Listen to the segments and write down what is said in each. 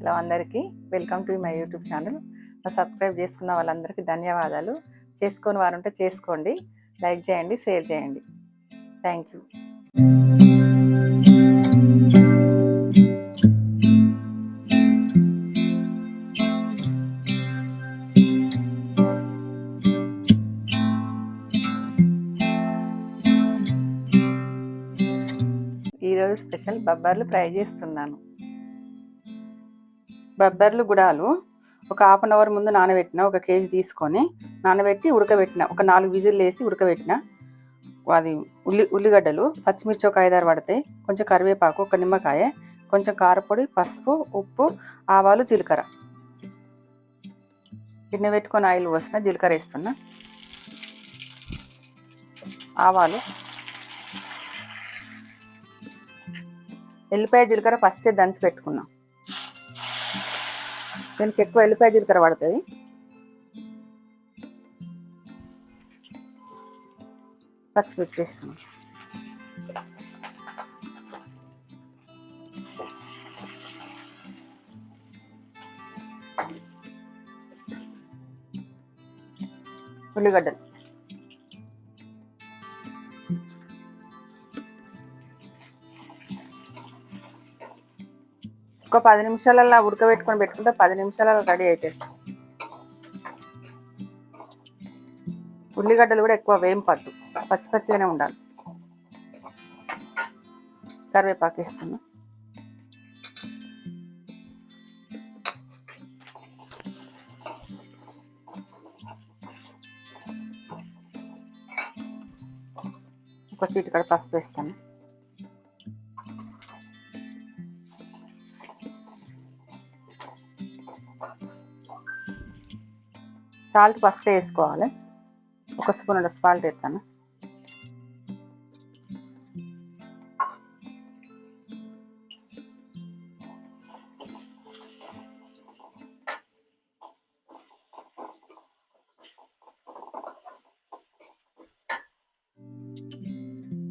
Hello అందరికీ welcome to my YouTube channel. Subscribe చేసుకున్న వాళ్ళందరికీ ధన్యవాదాలు. చేసుకొని వారు ఉంటే చేసుకోండి, లైక్ చేయండి, షేర్ చేయండి. Thank you. ఈరోజు స్పెషల్ బొబ్బర్లు ఫ్రై చేస్తున్నాను. బొబ్బర్లు గుడాలు ఒక హాఫ్ అన్ అవర్ ముందు నానబెట్టిన, 1 కేజీ తీసుకొని నానబెట్టి ఉడకబెట్టిన, ఒక 4 విజిల్ వేసి ఉడకబెట్టిన. అది ఉల్లిగడ్డలు, పచ్చిమిర్చి ఒక 5-6 పడతాయి, కొంచెం కరివేపాకు, ఒక నిమ్మకాయ, కొంచెం కారపొడి, పసుపు, ఉప్పు, ఆవాలు, జీలకర్ర. గిన్నె పెట్టుకొని ఆయిల్ పోసిన, జీలకర్ర వేస్తున్నా, ఆవాలు, ఎల్లిపాయ జీలకర్ర ఫస్టే దంచి పెట్టుకున్నాం. దీనికి ఎక్కువ ఎల్లిపాయ జీలకర్ర పడుతుంది. పచ్చిమిర్చి వేస్తున్నాం. ఉల్లిగడ్డలు, ఒక 10 నిమిషాలలో ఉడకబెట్టుకొని పెట్టుకుంటే 10 నిమిషాలలో రెడీ అవుతాయి. ఉల్లిగడ్డలు కూడా ఎక్కువ వేంపద్దు, పచ్చి పచ్చిగానే ఉండాలి. కరివేపాకు వేస్తున్నా, ఒక చిటికెడు పసుపు వేస్తాను, సాల్ట్ ఫస్ట్ వేసుకోవాలి. 1 స్పూన్ సాల్ట్ వేస్తాను.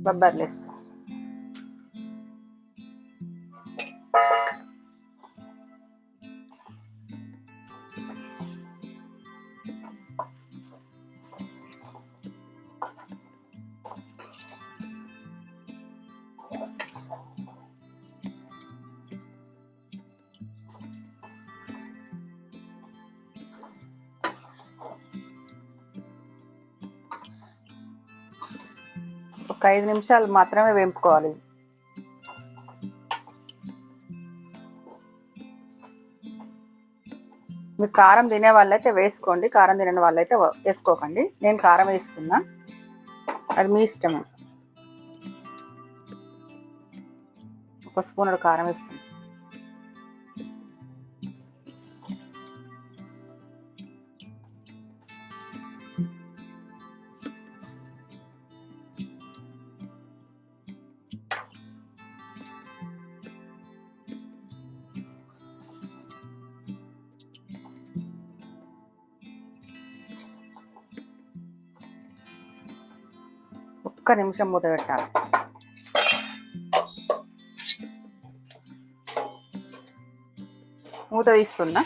బొబ్బర్లు వేస్తాను. ఒక 5 నిమిషాలు మాత్రమే వేపుకోవాలి. మీరు కారం తినే వాళ్ళైతే వేసుకోండి, కారం తినని వాళ్ళైతే వేసుకోకండి. నేను కారం వేస్తున్నా, అది మీ ఇష్టమే. 1 స్పూన్ కారం వేస్తున్నా. ఒక్క నిమిషం మూత పెట్టాలి. మూత తీస్తున్నా.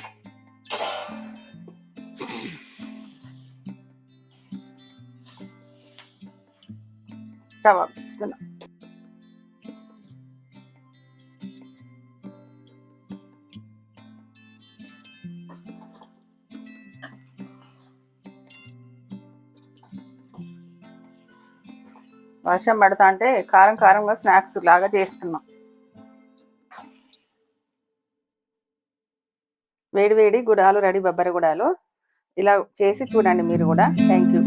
స్టవ్ ఆపిస్తున్నా. వర్షం పడతా అంటే కారం కారంగా స్నాక్స్ లాగా చేస్తున్నాం. వేడి వేడి గుడాలు రెడీ, బొబ్బరి గుడాలు. ఇలా చేసి చూడండి మీరు కూడా. Thank you.